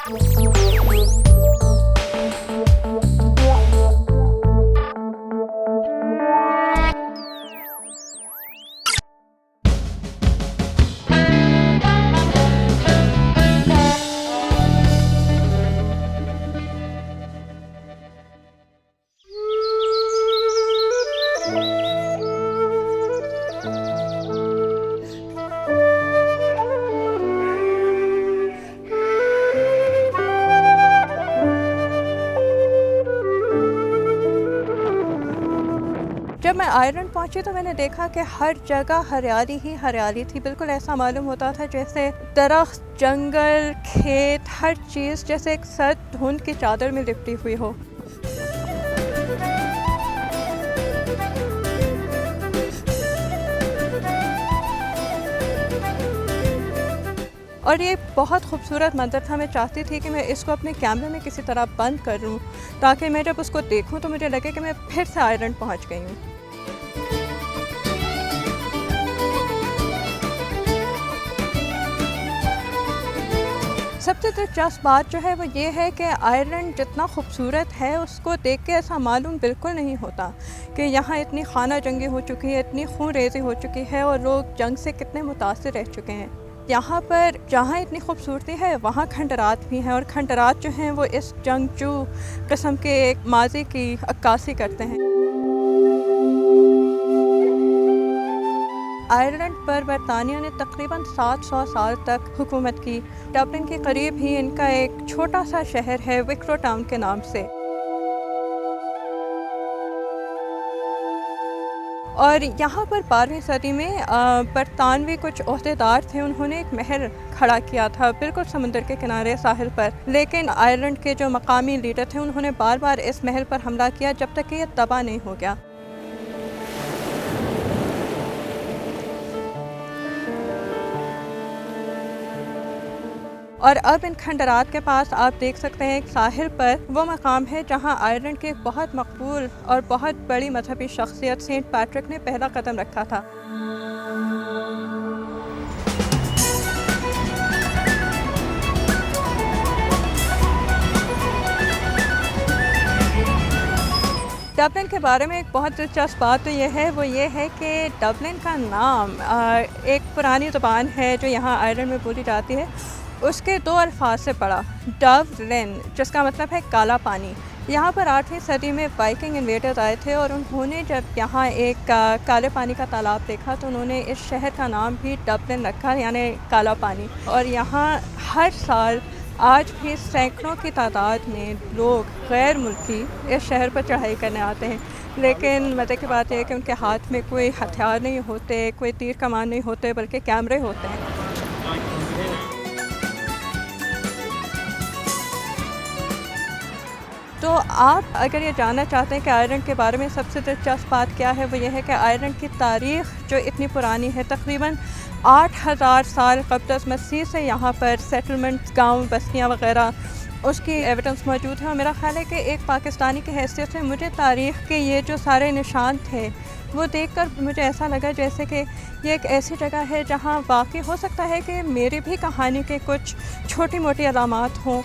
जब मैं आयरलैंड पहुंची तो मैंने देखा कि हर जगह हरियाली ही हरियाली थी। बिल्कुल ऐसा मालूम होता था जैसे दरख्त, जंगल, खेत, हर चीज़ जैसे एक सर्द धुंध की चादर में लिपटी हुई हो। और ये बहुत खूबसूरत मंज़र था। मैं चाहती थी कि मैं इसको अपने कैमरे में किसी तरह बंद कर लूँ ताकि मैं जब उसको देखूँ तो मुझे लगे कि मैं फिर से आयरलैंड पहुँच गई हूँ। सबसे दिलचस्प बात जो है वो ये है कि आयरलैंड जितना खूबसूरत है उसको देख के ऐसा मालूम बिल्कुल नहीं होता कि यहाँ इतनी खाना जंगी हो चुकी है, इतनी खून रेज़ी हो चुकी है और लोग जंग से कितने मुतासिर रह चुके हैं। यहाँ पर जहाँ इतनी खूबसूरती है वहाँ खंडरात भी हैं और खंडरात जो हैं वो इस जंगजू किस्म के एक माज़ी की अक्कासी करते हैं। आयरलैंड पर बरतानिया ने तकरीबन 700 साल तक हुकूमत की। डबलिन के करीब ही इनका एक छोटा सा शहर है विक्रो टाउन के नाम से। और यहाँ पर 12वीं सदी में बरतानवी कुछ ओहदेदार थे, उन्होंने एक महल खड़ा किया था बिल्कुल समुंदर के किनारे साहिल पर। लेकिन आयरलैंड के जो मकामी लीडर थे उन्होंने बार बार इस महल पर हमला किया जब तक कि यह तबाह नहीं हो गया। और अब इन खंडरात के पास आप देख सकते हैं एक साहिल पर वो मकाम है जहां आयरलैंड की एक बहुत मकबूल और बहुत बड़ी मजहबी शख्सियत सेंट पैट्रिक ने पहला कदम रखा था। डबलिन के बारे में एक बहुत दिलचस्प बात तो ये है कि डबलिन का नाम एक पुरानी ज़ुबान है जो यहाँ आयरलैंड में बोली जाती है, उसके दो अल्फाज से पड़ा, डवलिन, जिसका मतलब है काला पानी। यहाँ पर 8वीं सदी में वाइकिंग इन्वेडर्स आए थे और उन्होंने जब यहाँ एक काले पानी का तालाब देखा तो उन्होंने इस शहर का नाम भी डबलिन रखा, यानी काला पानी। और यहाँ हर साल आज भी सैकड़ों की तादाद में लोग गैर मुल्की इस शहर पर चढ़ाई करने आते हैं। लेकिन मज़े की बात यह है कि उनके हाथ में कोई हथियार नहीं होते, कोई तीर कमान नहीं होते, बल्कि कैमरे होते हैं। तो आप अगर ये जानना चाहते हैं कि आयरलैंड के बारे में सबसे दिलचस्प बात क्या है, वो ये है कि आयरलैंड की तारीख़ जो इतनी पुरानी है, तकरीबन 8000 साल क़ब्ल अज़ मसीह से यहाँ पर सेटलमेंट्स, गाँव, बस्तियाँ वग़ैरह, उसकी एविडेंस मौजूद है। और मेरा ख़्याल है कि एक पाकिस्तानी की हैसियत से मुझे तारीख़ के ये जो सारे निशान थे वो देखकर मुझे ऐसा लगा जैसे कि ये एक ऐसी जगह है जहाँ वाक़ई हो सकता है कि मेरी भी कहानी के कुछ छोटी मोटी अलामात हों।